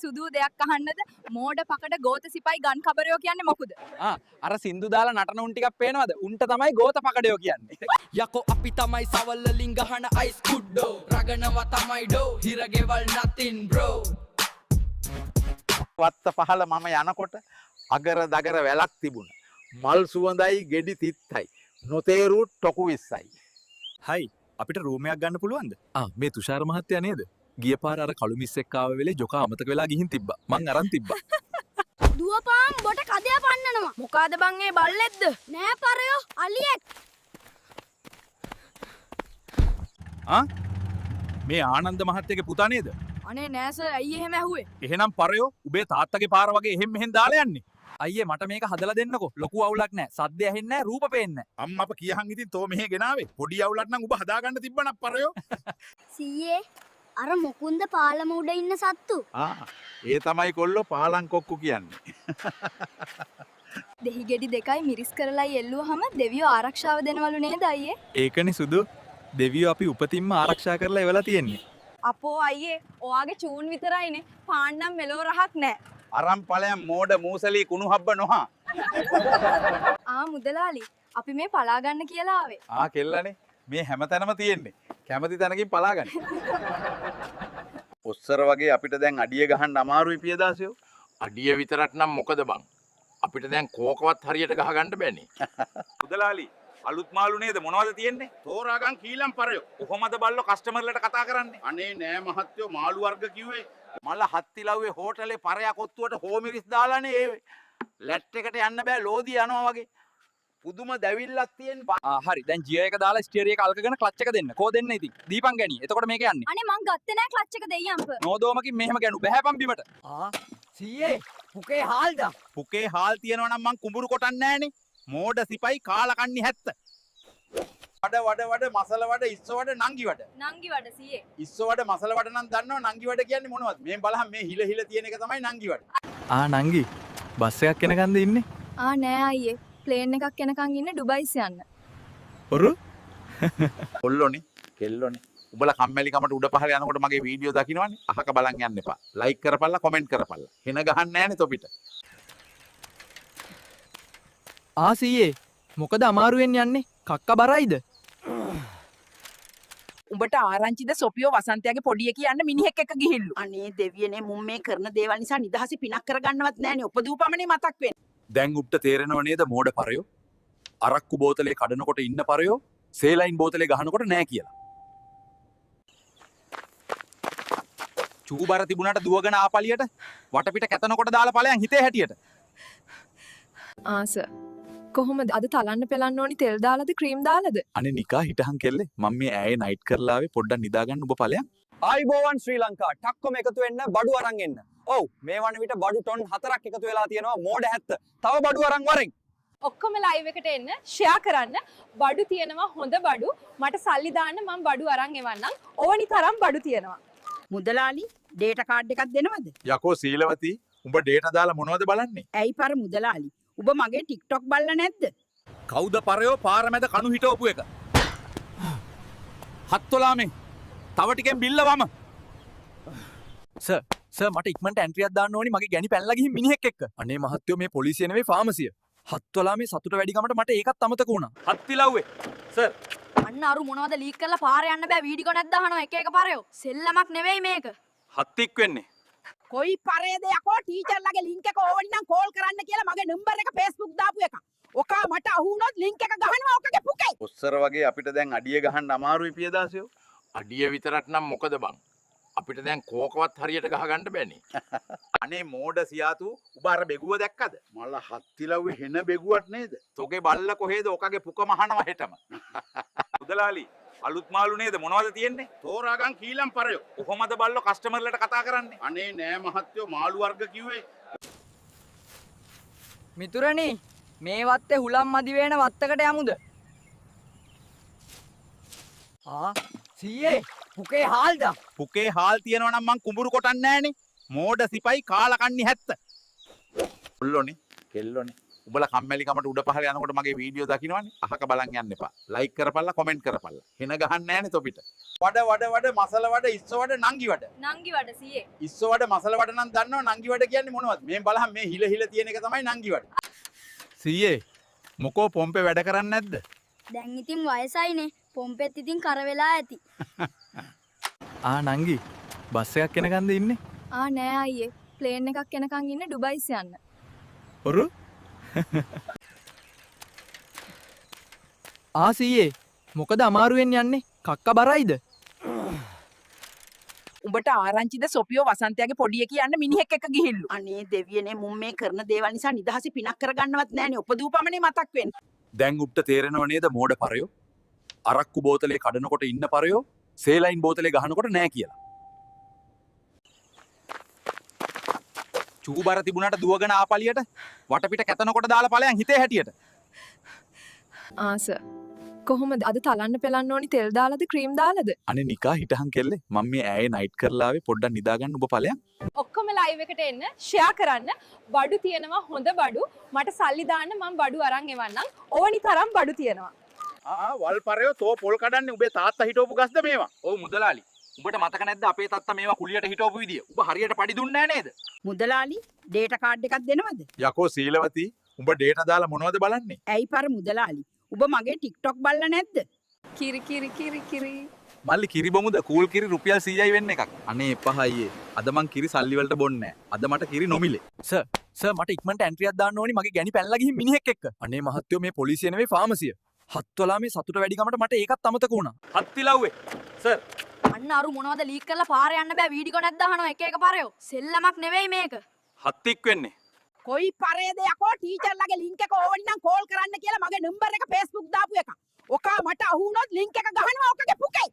සුදු දෙයක් අහන්නද? මෝඩ පකට ගෝත සිපයි ගන් කබරයෝ කියන්නේ මොකුද? අර සින්දු දාලා නටන උන් ටිකක් පේනවද? උන්ට තමයි ගෝත පකඩයෝ කියන්නේ. යකෝ අපි තමයි සවල්ලින් ගහන අයිස් කුඩ්ඩෝ රගනවා තමයි ඩෝ හිරගෙවල් nothing bro. වත්ත පහල මම යනකොට අගර දගර වැලක් තිබුණා. මල් සුවඳයි ගෙඩි තිත්තයි. නොතේරු ටොකු 20යි. හයි අපිට රූමයක් ගන්න පුළුවන්ද? මේ තුෂාර මහත්තයා නේද? ගිය පාර අර කළු මිස්සෙක් ආව වෙලේ ජොකා අමතක වෙලා ගිහින් තිබ්බා. මං අරන් තිබ්බා. දුවපාන් බොට කදයා පන්නනවා. මොකාද බං ඒ බල්ලෙක්ද? නෑ පරයෝ අලියෙක්. මේ ආනන්ද මහත්තයාගේ පුතා නේද? අනේ නෑ සර් ඇයි එහෙම ඇහුවේ? එහෙනම් පරයෝ උබේ තාත්තගේ පාර වගේ එහෙම් මෙහෙන් දාලා යන්නේ. අයියේ මට මේක හදලා දෙන්නකෝ. ලොකු අවුලක් නෑ. සද්ද ඇහෙන්නේ නෑ, රූප පේන්නේ නෑ. අම්මා අප කියහන් ඉතින් තෝ මෙහෙ ගෙනාවේ. පොඩි අවුලක් නම් ඔබ හදාගන්න තිබ්බනම් පරයෝ. සීයේ අර මුකුන්ද පාලම උඩ ඉන්න සත්තු. ඒ තමයි කොල්ලෝ පාලං කොක්කු කියන්නේ. දෙහි ගෙඩි දෙකයි මිරිස් කරලායි එල්ලුවාම දෙවියෝ ආරක්ෂාව දෙනවලු නේද අයියේ? ඒකනේ සුදු. දෙවියෝ අපි උපතින්ම ආරක්ෂා කරලා එවලා තියෙන්නේ. අපෝ අයියේ ඔයාගේ චූන් විතරයිනේ. පාන්නම් මෙලෝ රහක් නෑ. අරන් ඵලයන් මෝඩ මූසලී කුණු හබ්බ නොහා. මුදලාලි අපි මේ පලා ගන්න කියලා ආවේ. කෙල්ලනේ මේ හැමතැනම තියෙන්නේ. කැමති තැනකින් පලා ගන්න. ඔස්සර වගේ අපිට දැන් අඩිය ගහන්න අමාරුයි පියදාසයෝ. අඩිය විතරක් නම් මොකද බං? අපිට දැන් කෝකවත් හරියට ගහ ගන්න බෑනේ. මුදලාලි අලුත් මාළු නේද මොනවද තියෙන්නේ? තෝරාගන් කීලම් පරයෝ. කොහොමද බල්ලෝ කස්ටමර්ලට කතා කරන්නේ? අනේ නෑ මහත්තයෝ මාළු වර්ග කිව්වේ. මල හත්තිලව්වේ හෝටලේ පරයා කොත්තුවට හෝමිරිස් දාලානේ ඒ ලැට් එකට යන්න බෑ ලෝදිය යනවා වගේ. පුදුම දැවිල්ලක් තියෙන. හරි දැන් ජියර් එක දාලා ස්ටියර් එක අල්කගෙන ක්ලච් එක දෙන්න. කෝ දෙන්න ඉතින්. දීපන් ගැණි. එතකොට මේක යන්නේ. අනේ මං ගත්තේ නෑ ක්ලච් එක දෙයියන්ප. නෝදෝමකින් මෙහෙම ගැණු බහැපන් බිමට. සීයේ පුකේ හාල්ද? පුකේ හාල් තියෙනවා නම් මං කුඹුරු කොටන්නේ නෑනේ. මෝඩ සිපයි කාලා කන්නි 70. වඩ මසල වඩ ඉස්ස වඩ නංගි වඩ. නංගි වඩ සීයේ. ඉස්ස වඩ මසල වඩ නම් දන්නව නංගි වඩ කියන්නේ මොනවද? මේ බලහන් මේ හිල තියෙන එක තමයි නංගි වඩ. නංගි බස් එකක් එනකන්ද ඉන්නේ? නෑ අයියේ. ප්ලේන් එකක් එනකන් ඉන්නේ ඩුබයිස් යන්න. ඔරු? කොල්ලෝනේ, කෙල්ලෝනේ. උඹලා කම්මැලිකමට උඩ පහල යනකොට මගේ වීඩියෝ දකින්නවනේ. අහක බලන් යන්න එපා. ලයික් කරපල්ලා, කමෙන්ට් කරපල්ලා. හෙන ගහන්න නෑනේ තොපිට. සීයේ මොකද අමාරුවෙන් යන්නේ? කක්ක බරයිද? උඹට ආරංචිද සොපියෝ වසන්තයාගේ පොඩිය කියන්න මිනිහෙක් එක්ක ගිහිල්ලු. අනේ දෙවියනේ මුම් මේ කරන දේවල් නිසා නිදහසේ පිනක් කරගන්නවත් නැහනේ. උපදූපමනේ මතක් වෙන්නේ. දැන් උබ්ට තේරෙනව නේද මෝඩ පරයෝ? අරක්කු බෝතලේ කඩනකොට ඉන්න පරයෝ සේලයින් බෝතලේ ගහනකොට නෑ කියලා. චූබර තිබුණාට දුවගෙන ආපලියට වටපිට කැතනකොට දාලා ඵලයන් හිතේ හැටියට. සර්. කොහොමද අද තලන්න පෙලන්න ඕනි තෙල් දාලාද ක්‍රීම් දාලාද? අනේ නිකා හිටහන් කෙල්ලේ මම මේ ඈයේ නයිට් කරලා ආවේ පොඩ්ඩක් නිදාගන්න ඔබ ඵලයන්. ආයිබෝවන් ශ්‍රී ලංකා ටක්කොම එකතු වෙන්න බඩු අරන් එන්න. ඔව් මේ වන විට බඩු ටොන් 4ක් එකතු වෙලා තියෙනවා මෝඩ 70. තව බඩු අරන් වරෙන්. ඔක්කොම ලයිව් එකට එන්න ෂෙයා කරන්න. බඩු තියෙනවා හොඳ බඩු. මට සල්ලි දාන්න මම බඩු අරන් එවන්නම්. ඕනි තරම් බඩු තියෙනවා. මුදලාලි ඩේටා කාඩ් එකක් දෙනවද? යකෝ සීලවති උඹ ඩේටා දාලා මොනවද බලන්නේ? ඇයි පර මුදලාලි? ඔබ මගේ TikTok බලලා නැද්ද? කවුද පරයෝ පාර මැද කණු හිටවපු එක? හත්වලාමේ තව ටිකෙන් බිල්ලවම. සර් මට ඉක්මනට එන්ට්‍රියක් දාන්න ඕනි මගේ ගැණි පැනලා ගිහින් මිනිහෙක් එක්ක. අනේ මහත්තයෝ මේ පොලිසිය නෙවෙයි ෆාමසිය. හත්වලා මේ සතුට වැඩි කමට මට ඒකත් අමතක වුණා. හත්තිලව්වේ. සර් අන්න අරු මොනවද ලීක් කරලා පාරේ යන්න බෑ වීඩියෝ නැද්ද අහනවා එක එක පාරයෝ. සෙල්ලමක් නෙවෙයි මේක. හත්තික් වෙන්නේ. කොයි පරේද යකෝ ටීචර්ලාගේ ලින්ක් එක ඕවනි නම් කෝල් කරන්න කියලා මගේ නම්බර් එක Facebook දාපු එක. ඔකා මට අහු වුණොත් ලින්ක් එක ගහනවා ඔකගේ පුකේ. ඔස්සර වගේ අපිට දැන් අඩිය ගහන්න අමාරුයි පියදාසයෝ. අඩිය විතරක් නම් මොකද බං? අපිට දැන් කෝකවත් හරියට ගහ ගන්න බෑනේ. අනේ මෝඩ සියාතු උඹ අර බෙගුව දැක්කද? මල හත්තිලව්වේ හෙන බෙගුවක් නේද? තොගේ බල්ල කොහෙද ඔකගේ පුක මහනවා හෙටම. මුදලාලි අලුත් මාළු නේද මොනවද තියෙන්නේ? තෝරාගන් කීලම් පරයෝ. කොහොමද බල්ලෝ කස්ටමර්ලට කතා කරන්නේ? අනේ නෑ මහත්තයෝ මාළු වර්ග කිව්වේ. මිතුරනි මේ වත්තේ හුලම් මදි වෙන වත්තකට යමුද? සීයේ පුකේ හාල්ද? පුකේ හාල් තියෙනවා නම් මං කුඹුරු කොටන්නේ නෑනේ. මෝඩ සිපයි කාලා කන්නි 70. කොල්ලෝනේ, කෙල්ලෝනේ. උඹලා කම්මැලිකමට උඩ පහළ යනකොට මගේ වීඩියෝ දකින්නවනේ. අහක බලන් යන්න එපා. ලයික් කරපල්ලා, කමෙන්ට් කරපල්ලා. හෙන ගහන්න නැහනේ තොපිට. වඩ මසල වඩ ඉස්ස වඩ නංගි වඩ. නංගි වඩ සීයේ. ඉස්ස වඩ මසල වඩ නම් දන්නව නංගි වඩ කියන්නේ මොනවද? මේ බලහන් මේ හිල තියෙන එක තමයි නංගි වඩ. සීයේ මොකෝ පොම්පේ වැඩ කරන්නේ නැද්ද? දැන් ඉතින් වයසයිනේ පොම්පෙත් ඉතින් කර වෙලා ඇති. නංගි බස් එකක් එනකන්ද ඉන්නේ? නෑ අයියේ. ප්ලේන් එකක් එනකන් ඉන්න ඩුබයිස් යන්න. ඔරු සීයේ මොකද අමාරුවෙන් යන්නේ? කක්ක බරයිද? උඹට ආරංචිද සොපියෝ වසන්තයාගේ පොඩිය කියන්න මිනිහෙක් එක්ක ගිහිල්ලු. අනේ දෙවියනේ මුන් මේ කරන දේවල් නිසා නිදහසේ පිනක් කරගන්නවත් නැහනේ. උපදූපමනේ මතක් වෙන්නේ. දැන් උප්ට තේරෙනව නේද මෝඩ පරයෝ? අරක්කු බෝතලේ කඩනකොට ඉන්න පරයෝ සේලයින් බෝතලේ ගහනකොට නෑ කියලා. චූබර තිබුණාට දුවගෙන ආපලියට වටපිට කැතනකොට දාලා ඵලයන් හිතේ හැටියට. සර්. කොහොමද අද තලන්න පෙලන්න ඕනි තෙල් දාලාද ක්‍රීම් දාලාද? අනේ නිකා හිටහන් කෙල්ලේ මම මේ ඇයේ නයිට් කරලා ආවේ පොඩ්ඩක් නිදා ගන්න ඔබ ඵලයන්. ඔක්කොම ලයිව් එකට එන්න ෂෙයා කරන්න. බඩු තියෙනවා හොඳ බඩු. මට සල්ලි දාන්න මම බඩු අරන් එවන්නම්. ඕනි තරම් බඩු තියෙනවා. වල් පරයෝ තෝ පොල් කඩන්නේ උඹේ තාත්තා හිටවපු ගස්ද මේවා? ඔව් මුදලාලි. උඹට මතක නැද්ද අපේ තාත්තා මේවා කුලියට හිටවපු විදිය? උඹ හරියට පඩි දුන්නේ නෑ නේද? මුදලාලි ඩේටා කාඩ් එකක් දෙනවද? යකෝ සීලවති උඹ ඩේටා දාලා මොනවද බලන්නේ? ඇයි පර මුදලාලි? උඹ මගේ TikTok බලලා නැද්ද? කිරි කිරි කිරි කිරි. මල්ලි කිරි බමුද කූල් කිරි රුපියල් 100යි වෙන්න එකක්. අනේ එපා අයියේ. අද මං කිරි සල්ලි වලට බොන්නේ නෑ. අද මට කිරි නොමිලේ. සර් මට ඉක්මනට එන්ට්‍රියක් දාන්න ඕනි මගේ ගැණි පැනලා ගිහින් මිනිහෙක් එක්ක. අනේ මහත්තයෝ මේ පොලිසිය නෙවෙයි ෆාමසිය. හත්වලා මේ සතුට වැඩිකමට මට ඒකත් අමතක වුණා. හත්තිලව්වේ. සර් අන්න අරු මොනවද ලීක් කරලා පාරේ යන්න බෑ වීඩියෝ නැද්ද අහනවා එක එක පාරයෝ. සෙල්ලමක් නෙවෙයි මේක. හත්තික් වෙන්නේ. කොයි පරේද යකෝ ටීචර්ලාගේ ලින්ක් එක ඕවනි නම් කෝල් කරන්න කියලා මගේ නම්බර් එක Facebook දාපු එක. ඔකා මට අහු වුණොත් ලින්ක් එක ගහනවා ඔකගේ පුකේ.